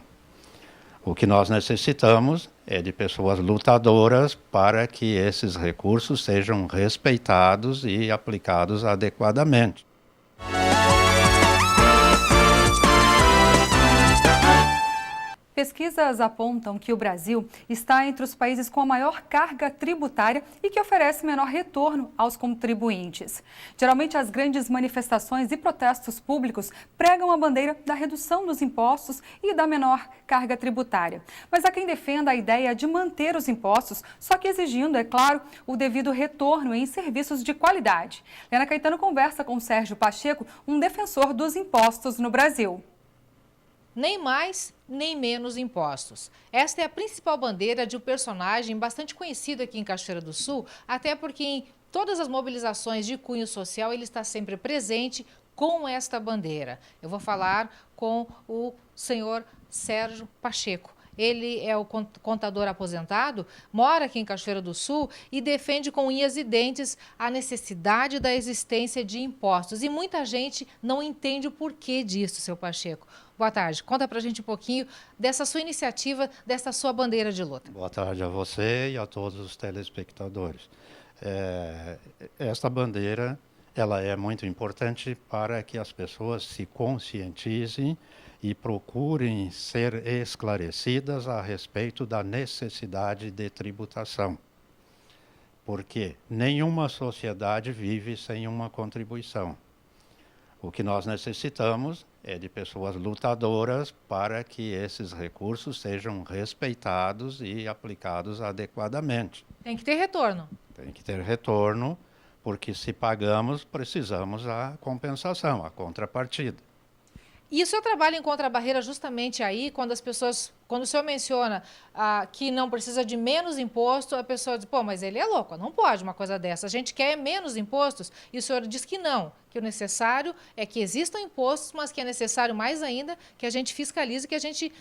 Speaker 21: O que nós necessitamos é de pessoas lutadoras para que esses recursos sejam respeitados e aplicados adequadamente.
Speaker 1: Pesquisas apontam que o Brasil está entre os países com a maior carga tributária e que oferece menor retorno aos contribuintes. Geralmente, as grandes manifestações e protestos públicos pregam a bandeira da redução dos impostos e da menor carga tributária. Mas há quem defenda a ideia de manter os impostos, só que exigindo, é claro, o devido retorno em serviços de qualidade. Lena Caetano conversa com Sérgio Pacheco, um defensor dos impostos no Brasil.
Speaker 8: Nem mais, nem menos impostos. Esta é a principal bandeira de um personagem bastante conhecido aqui em Cachoeira do Sul, até porque em todas as mobilizações de cunho social ele está sempre presente com esta bandeira. Eu vou falar com o senhor Sérgio Pacheco. Ele é o contador aposentado, mora aqui em Cachoeira do Sul e defende com unhas e dentes a necessidade da existência de impostos. E muita gente não entende o porquê disso, seu Pacheco. Boa tarde. Conta pra gente um pouquinho dessa sua iniciativa, dessa sua bandeira de luta.
Speaker 21: Boa tarde a você e a todos os telespectadores. Esta bandeira ela é muito importante para que as pessoas se conscientizem e procurem ser esclarecidas a respeito da necessidade de tributação. Porque nenhuma sociedade vive sem uma contribuição. O que nós necessitamos é de pessoas lutadoras para que esses recursos sejam respeitados e aplicados adequadamente.
Speaker 8: Tem que ter retorno.
Speaker 21: Tem que ter retorno, porque se pagamos, precisamos da compensação, a contrapartida.
Speaker 8: E o seu trabalho encontra a barreira justamente aí, quando o senhor menciona que não precisa de menos imposto, a pessoa diz, pô, mas ele é louco, não pode uma coisa dessa, a gente quer menos impostos, e o senhor diz que não, que o necessário é que existam impostos, mas que é necessário mais ainda que a gente fiscalize, que a gente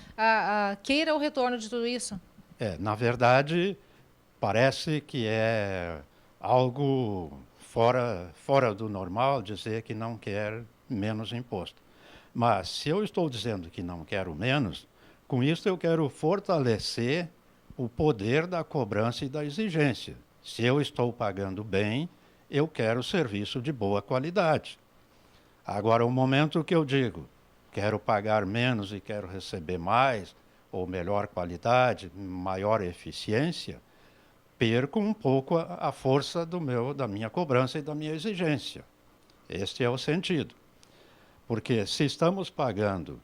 Speaker 8: queira o retorno de tudo isso.
Speaker 21: Na verdade, parece que é algo fora do normal dizer que não quer menos imposto. Mas se eu estou dizendo que não quero menos, com isso eu quero fortalecer o poder da cobrança e da exigência. Se eu estou pagando bem, eu quero serviço de boa qualidade. Agora, o momento que eu digo, quero pagar menos e quero receber mais, ou melhor qualidade, maior eficiência, perco um pouco a força da minha cobrança e da minha exigência. Este é o sentido. Porque se estamos pagando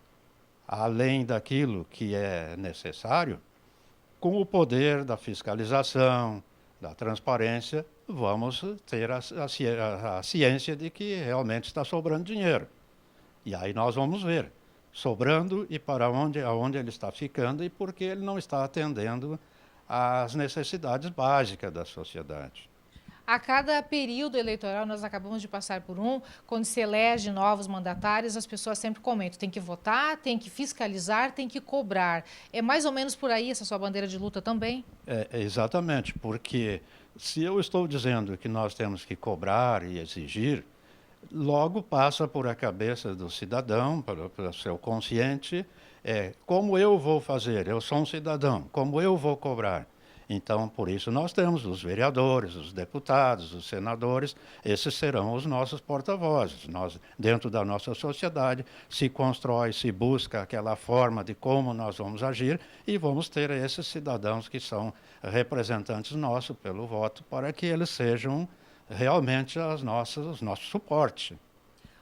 Speaker 21: além daquilo que é necessário, com o poder da fiscalização, da transparência, vamos ter a ciência de que realmente está sobrando dinheiro. E aí nós vamos ver, sobrando e para aonde ele está ficando e por que ele não está atendendo às necessidades básicas da sociedade.
Speaker 8: A cada período eleitoral, nós acabamos de passar por quando se elege novos mandatários, as pessoas sempre comentam, tem que votar, tem que fiscalizar, tem que cobrar. É mais ou menos por aí essa sua bandeira de luta também?
Speaker 21: Exatamente, porque se eu estou dizendo que nós temos que cobrar e exigir, logo passa por a cabeça do cidadão, para o seu consciente, como eu vou fazer? Eu sou um cidadão, como eu vou cobrar? Então, por isso nós temos os vereadores, os deputados, os senadores, esses serão os nossos porta-vozes. Nós, dentro da nossa sociedade, se constrói, se busca aquela forma de como nós vamos agir e vamos ter esses cidadãos que são representantes nossos pelo voto para que eles sejam realmente o nosso suporte.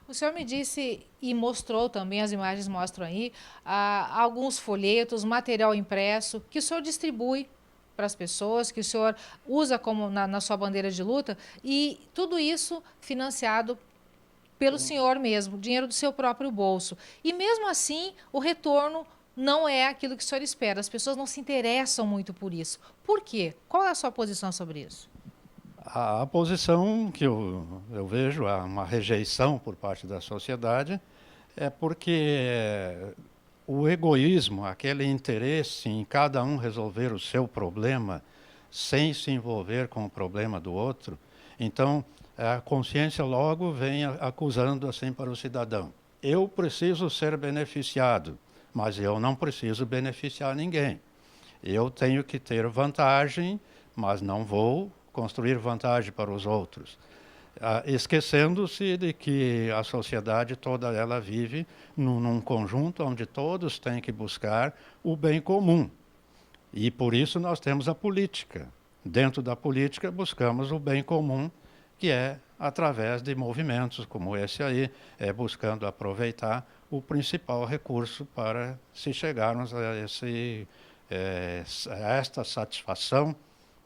Speaker 8: O senhor me disse e mostrou também, as imagens mostram aí, alguns folhetos, material impresso que o senhor distribui para as pessoas, que o senhor usa como na sua bandeira de luta, e tudo isso financiado pelo senhor mesmo, dinheiro do seu próprio bolso. E mesmo assim, o retorno não é aquilo que o senhor espera, as pessoas não se interessam muito por isso. Por quê? Qual é a sua posição sobre isso?
Speaker 21: A posição que eu vejo, uma rejeição por parte da sociedade, é porque o egoísmo, aquele interesse em cada um resolver o seu problema sem se envolver com o problema do outro, então a consciência logo vem acusando assim para o cidadão. Eu preciso ser beneficiado, mas eu não preciso beneficiar ninguém. Eu tenho que ter vantagem, mas não vou construir vantagem para os outros. Esquecendo-se de que a sociedade toda ela vive num conjunto onde todos têm que buscar o bem comum. E por isso nós temos a política. Dentro da política buscamos o bem comum, que é através de movimentos como esse aí, buscando aproveitar o principal recurso para se chegarmos a esta satisfação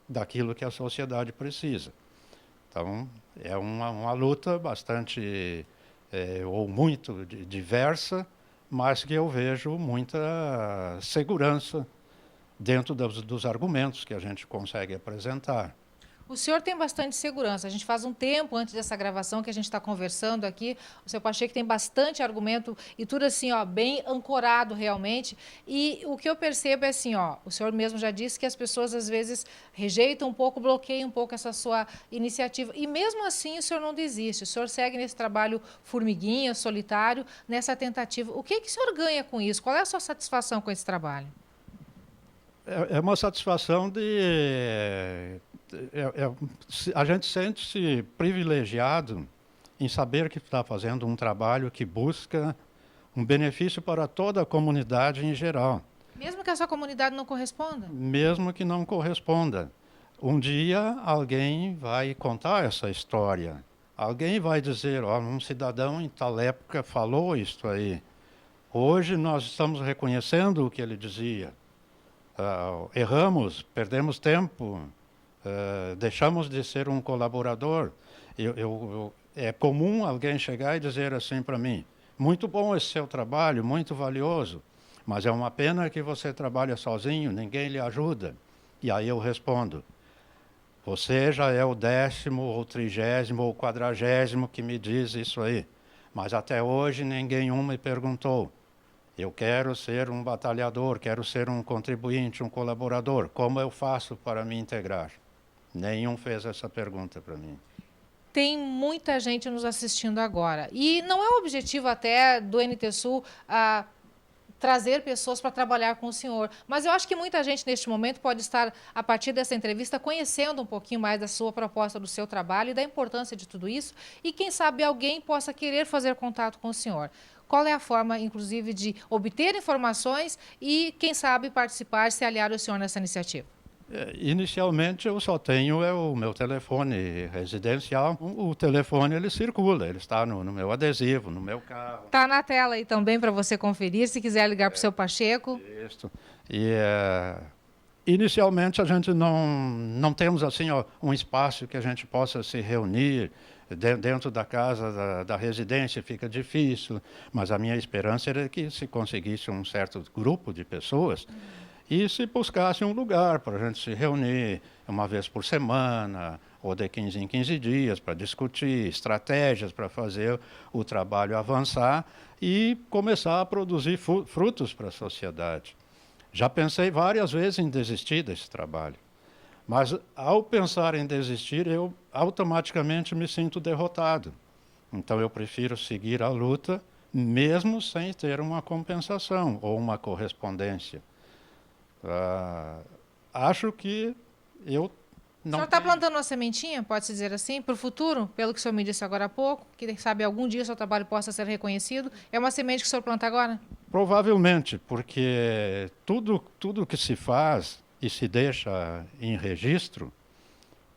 Speaker 21: daquilo que a sociedade precisa. Então, é uma luta bastante, ou muito diversa, mas que eu vejo muita segurança dentro dos argumentos que a gente consegue apresentar.
Speaker 8: O senhor tem bastante segurança. A gente faz um tempo antes dessa gravação que a gente está conversando aqui. O senhor Pacheco tem bastante argumento e tudo assim, bem ancorado realmente. E o que eu percebo é assim, o senhor mesmo já disse que as pessoas às vezes rejeitam um pouco, bloqueiam um pouco essa sua iniciativa. E mesmo assim o senhor não desiste. O senhor segue nesse trabalho formiguinha, solitário, nessa tentativa. O que o senhor ganha com isso? Qual é a sua satisfação com esse trabalho?
Speaker 21: É uma satisfação a gente sente-se privilegiado em saber que está fazendo um trabalho que busca um benefício para toda a comunidade em geral.
Speaker 8: Mesmo que a sua comunidade não corresponda?
Speaker 21: Mesmo que não corresponda. Um dia alguém vai contar essa história. Alguém vai dizer, um cidadão em tal época falou isso aí. Hoje nós estamos reconhecendo o que ele dizia. Erramos, perdemos tempo, deixamos de ser um colaborador. É comum alguém chegar e dizer assim para mim, muito bom esse seu trabalho, muito valioso, mas é uma pena que você trabalha sozinho, ninguém lhe ajuda. E aí eu respondo, você já é o 10º, ou 30º, ou 40º que me diz isso aí, mas até hoje ninguém me perguntou. Eu quero ser um batalhador, quero ser um contribuinte, um colaborador. Como eu faço para me integrar? Nenhum fez essa pergunta para mim.
Speaker 8: Tem muita gente nos assistindo agora. E não é o objetivo até do NT Sul trazer pessoas para trabalhar com o senhor. Mas eu acho que muita gente neste momento pode estar, a partir dessa entrevista, conhecendo um pouquinho mais da sua proposta, do seu trabalho e da importância de tudo isso. E quem sabe alguém possa querer fazer contato com o senhor. Qual é a forma, inclusive, de obter informações e, quem sabe, participar, se aliar ao senhor nessa iniciativa?
Speaker 21: Inicialmente eu só tenho o meu telefone residencial. O telefone ele circula, ele está no meu adesivo, no meu carro.
Speaker 8: Está na tela aí também para você conferir, se quiser ligar para o seu Pacheco.
Speaker 21: Isso. E inicialmente a gente não temos assim um espaço que a gente possa se reunir dentro da casa, da residência, fica difícil, mas a minha esperança era que se conseguisse um certo grupo de pessoas e se buscasse um lugar para a gente se reunir uma vez por semana, ou de 15 em 15 dias, para discutir estratégias para fazer o trabalho avançar e começar a produzir frutos para a sociedade. Já pensei várias vezes em desistir desse trabalho, mas ao pensar em desistir, eu automaticamente me sinto derrotado. Então eu prefiro seguir a luta, mesmo sem ter uma compensação ou uma correspondência. Acho que eu não...
Speaker 3: O senhor está plantando uma sementinha, pode-se dizer assim, para o futuro, pelo que o senhor me disse agora há pouco, que quem sabe algum dia o seu trabalho possa ser reconhecido? É uma semente que o senhor planta agora?
Speaker 21: Provavelmente, porque tudo que se faz e se deixa em registro,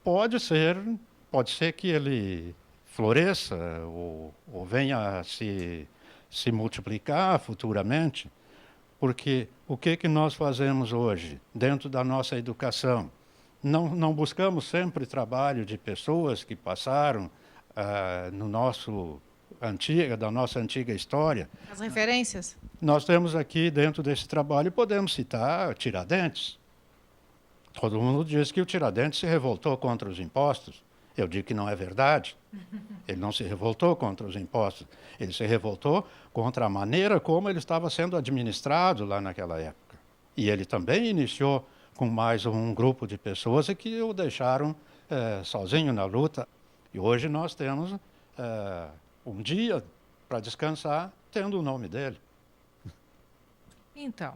Speaker 21: pode ser que ele floresça ou venha a se multiplicar futuramente, porque o que nós fazemos hoje dentro da nossa educação? Não buscamos sempre trabalho de pessoas que passaram da nossa antiga história.
Speaker 3: As referências?
Speaker 21: Nós temos aqui dentro desse trabalho, podemos citar Tiradentes. Todo mundo diz que o Tiradentes se revoltou contra os impostos. Eu digo que não é verdade. Ele não se revoltou contra os impostos. Ele se revoltou contra a maneira como ele estava sendo administrado lá naquela época. E ele também iniciou com mais um grupo de pessoas que o deixaram sozinho na luta. E hoje nós temos um dia para descansar tendo o nome dele.
Speaker 3: Então,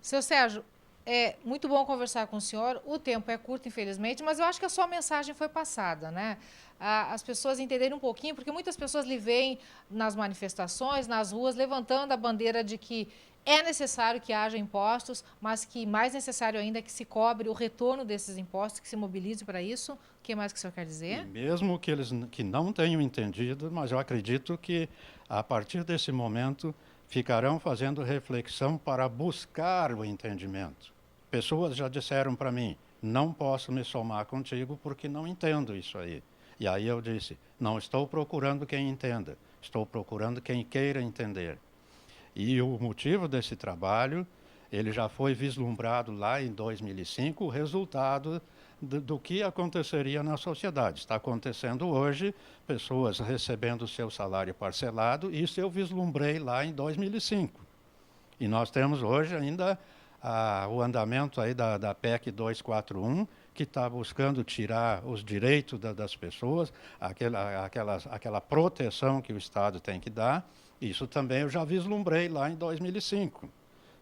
Speaker 3: seu Sérgio, é muito bom conversar com o senhor. O tempo é curto, infelizmente, mas eu acho que a sua mensagem foi passada, né? As pessoas entenderem um pouquinho, porque muitas pessoas lhe veem nas manifestações, nas ruas, levantando a bandeira de que é necessário que haja impostos, mas que mais necessário ainda é que se cobre o retorno desses impostos, que se mobilize para isso. O que mais que o senhor quer dizer?
Speaker 21: E mesmo que eles que não tenham entendido, mas eu acredito que a partir desse momento ficarão fazendo reflexão para buscar o entendimento. Pessoas já disseram para mim, não posso me somar contigo porque não entendo isso aí. E aí eu disse, não estou procurando quem entenda, estou procurando quem queira entender. E o motivo desse trabalho, ele já foi vislumbrado lá em 2005, o resultado do que aconteceria na sociedade. Está acontecendo hoje, pessoas recebendo seu salário parcelado, isso eu vislumbrei lá em 2005. E nós temos hoje ainda o andamento aí da PEC 241, que está buscando tirar os direitos das pessoas, aquela proteção que o Estado tem que dar. Isso também eu já vislumbrei lá em 2005.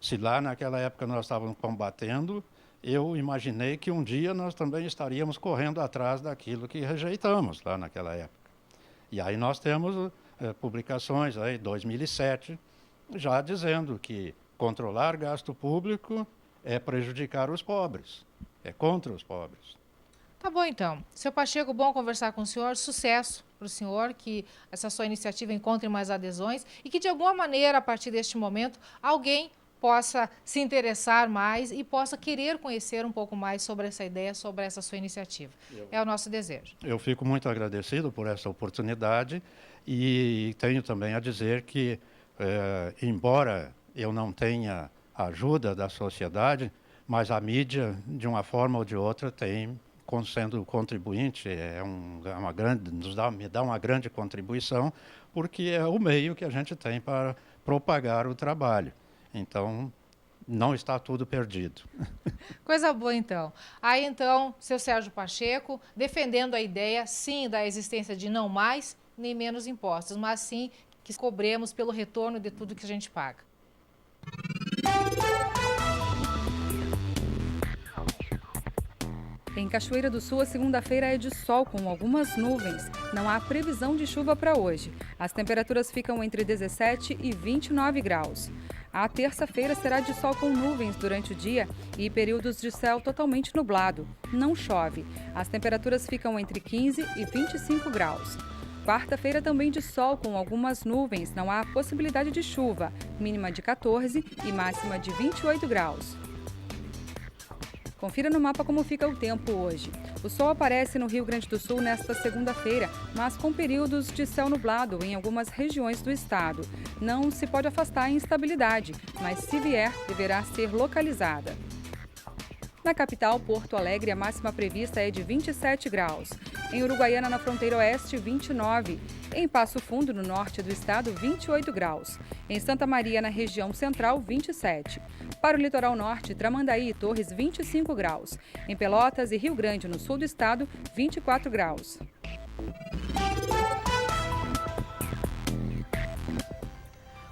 Speaker 21: Se lá naquela época nós estávamos combatendo, eu imaginei que um dia nós também estaríamos correndo atrás daquilo que rejeitamos lá naquela época. E aí nós temos publicações aí 2007 já dizendo que controlar gasto público é prejudicar os pobres, é contra os pobres.
Speaker 3: Tá bom, então. Seu Pacheco, bom conversar com o senhor. Sucesso para o senhor, que essa sua iniciativa encontre mais adesões e que, de alguma maneira, a partir deste momento, alguém possa se interessar mais e possa querer conhecer um pouco mais sobre essa ideia, sobre essa sua iniciativa. É o nosso desejo.
Speaker 21: Eu fico muito agradecido por essa oportunidade e tenho também a dizer que, embora eu não tenha ajuda da sociedade, mas a mídia, de uma forma ou de outra, tem, sendo contribuinte, me dá uma grande contribuição, porque é o meio que a gente tem para propagar o trabalho. Então, não está tudo perdido.
Speaker 3: Coisa boa, então. Aí, então, seu Sérgio Pacheco, defendendo a ideia, sim, da existência de não mais nem menos impostos, mas sim que cobremos pelo retorno de tudo que a gente paga.
Speaker 1: Em Cachoeira do Sul, a segunda-feira é de sol com algumas nuvens. Não há previsão de chuva para hoje. As temperaturas ficam entre 17 e 29 graus. A terça-feira será de sol com nuvens durante o dia e períodos de céu totalmente nublado. Não chove. As temperaturas ficam entre 15 e 25 graus. Quarta-feira também de sol com algumas nuvens. Não há possibilidade de chuva. Mínima de 14 e máxima de 28 graus. Confira no mapa como fica o tempo hoje. O sol aparece no Rio Grande do Sul nesta segunda-feira, mas com períodos de céu nublado em algumas regiões do estado. Não se pode afastar a instabilidade, mas se vier, deverá ser localizada. Na capital, Porto Alegre, a máxima prevista é de 27 graus. Em Uruguaiana, na fronteira oeste, 29. Em Passo Fundo, no norte do estado, 28 graus. Em Santa Maria, na região central, 27. Para o litoral norte, Tramandaí e Torres, 25 graus. Em Pelotas e Rio Grande, no sul do estado, 24 graus.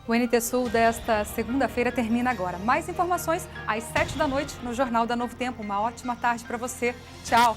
Speaker 1: O NT Sul desta segunda-feira termina agora. Mais informações às 7 da noite no Jornal da Novo Tempo. Uma ótima tarde para você. Tchau!